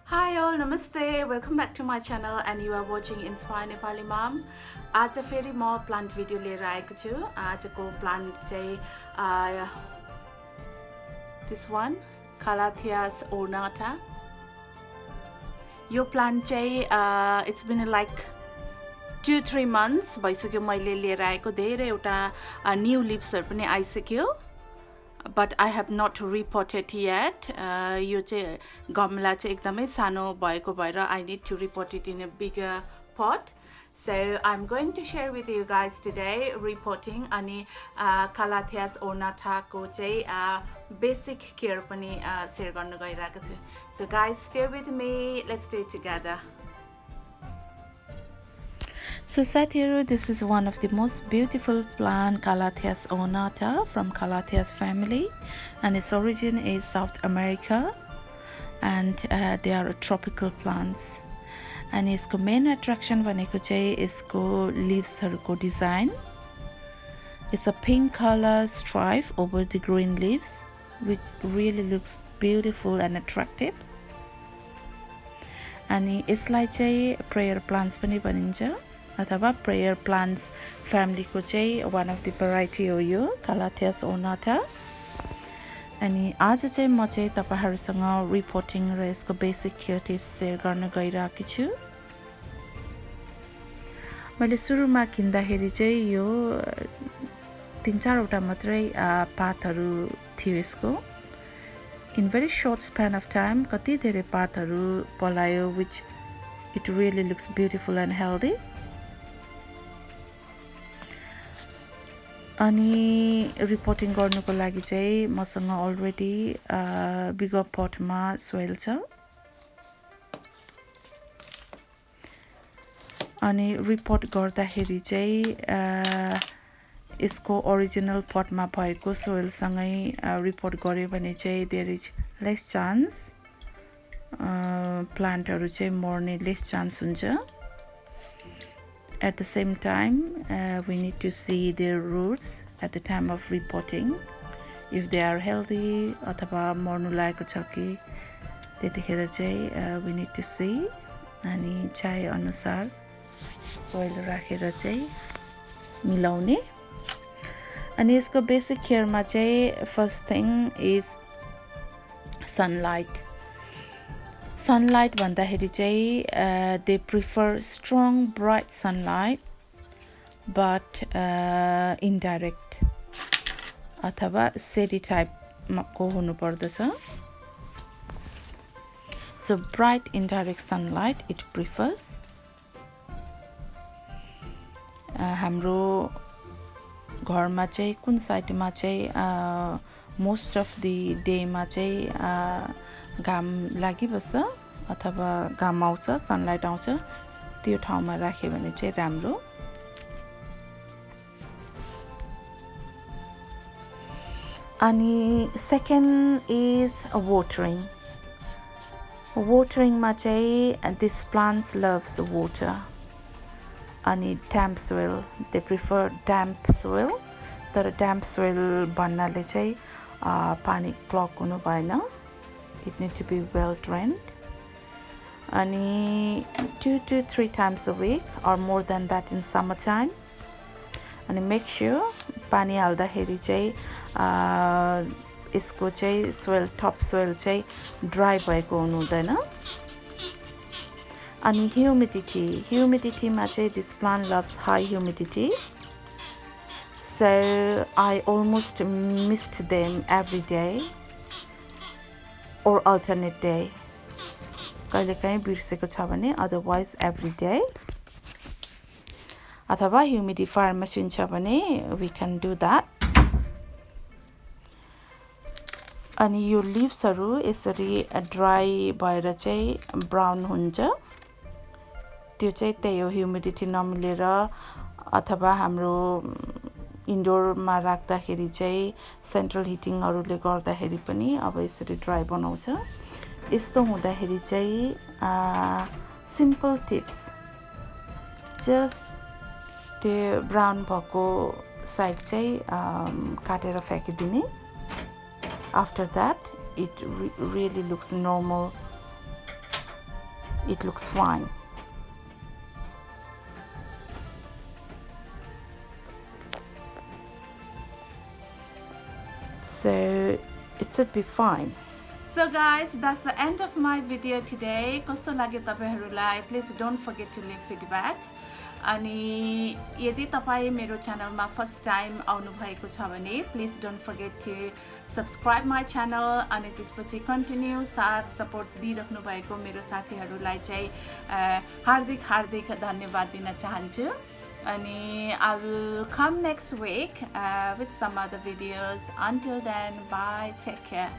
Hi all, namaste. Welcome back to my channel and you are watching Inspire Nepali Mom. आज फेरि म plant video लिएर आएको छु. आजको प्लान्ट चाहिँ this one Calatheas Ornata. यो प्लान्ट चाहिँ it's been like 2-3 months भइसक्यो मैले लिएर आएको. धेरैवटा न्यू लिभ्सहरु पनि आइसक्यो. But I have not repotted yet. यो चाहिँ गमला चाहिँ एकदमै सानो भएको भएर I need to repot it in a bigger pot. So I'm going to share with you guys today repotting अनि Calatheas Ornata को चाहिँ basic care पनि share गर्न गइरहेको छु. So guys, stay with me. Let's stay together. So साथीहरु, this is one of the most beautiful plant, Calatheas Ornata from Calatheas family, and its origin is South America, and they are tropical plants. And यसको main attraction भनेको चाहिँ यसको leavesहरुको design. It's a pink color stripe over the green leaves, which really looks beautiful and attractive. अनि यसलाई चाहिँ prayer plants पनि भनिन्छ. अथवा prayer plants family को चाहिँ one of the variety हो यो Calatheas Ornata. अनि आज चाहिँ म चाहिँ तपाईहरुसँग repotting र यसको basic care tips share गर्न गइरहेको छु. मैले सुरुमा किन्दाखेरि चाहिँ यो 3-4 वटा मात्रै पातहरु थियो यसको. In very short span of time कति धेरै पातहरु पलायो, which it really looks beautiful and healthy. अनि रिपोर्टिङ गर्नुको लागि चाहिँ मसँग अलरेडी बिगर पटमा सोइल छ. अनि रिपोर्ट गर्दाखेरि चाहिँ यसको ओरिजिनल पटमा भएको सोइल सँगै रिपोर्ट गर्यो भने चाहिँ देयर इज लेस चान्स प्लान्टहरु चाहिँ मर्ने लेस चान्स हुन्छ. At the same time, we need to see their roots at the time of repotting. If they are healthy, अथवा मर्नु लागेको छ कि त्यतिखेर चाहिँ we need to see. अनि चाहे अनुसार सोइल राखेर चाहिँ मिलाउने. अनि यसको बेसिक केयरमा चाहिँ first thing is sunlight. Sunlight भन्दाखेरि चाहिँ they prefer strong bright sunlight but indirect अथवा shady type को हुनु पर्दछ. So bright indirect sunlight it prefers. हाम्रो घरमा चाहिँ कुन साइडमा चाहिँ most of the day मा चाहिँ घाम लागिबस्छ अथवा घाम आउँछ, सनलाइट आउँछ, त्यो ठाउँमा राख्यो भने चाहिँ राम्रो. अनि सेकेन्ड इज watering. Watering मा चाहिँ this plants loves water. अनि damp soil, they prefer damp soil. तर damp soil भन्नाले चाहिँ पानी क्लग हुनु भएन. It needs to be well drained. And 2 to 3 times a week or more than that in summertime. And make sure pani हाल्दाखेरि चाहिँ यसको चाहिँ soil top soil चाहिँ dry भएको हुनु हुँदैन. अनि humidity मा चाहिँ this plant loves high humidity. So I almost missed them every day or alternate day. कहिलेकाहीँ बिर्सेको छ भने otherwise every day. अथवा humidifier machine छ भने we can do that. अनि यो leavesहरु यसरी dry भएर चाहिँ brown हुन्छ. त्यो चाहिँ त्यही हो humidity नमिलेर अथवा हाम्रो इन्डोर मा राख्दाखेरि चाहिँ सेन्ट्रल हिटिङहरुले गर्दाखेरि पनि अब यसरी ड्राई बनाउँछ. यस्तो हुँदाखेरि चाहिँ सिम्पल टिप्स जस्ट त्यो ब्राउन भएको साइड चाहिँ काटेर फ्याकिदिने. After that it really looks normal it looks fine. So it should be fine. So guys, that's the end of my video today. कस्तो लाग्यो तपाईहरुलाई? Please don't forget to leave feedback. अनि यदि तपाई मेरो च्यानलमा फर्स्ट टाइम आउनु भएको छ भने please don't forget to subscribe my channel अनि त्यसपछि कन्टिन्यू साथ सपोर्ट दिइराख्नु भएको मेरो साथीहरुलाई चाहिँ हार्दिक धन्यवाद दिन चाहन्छु. अनि I will come next week with some other videos. Until then, bye, take care.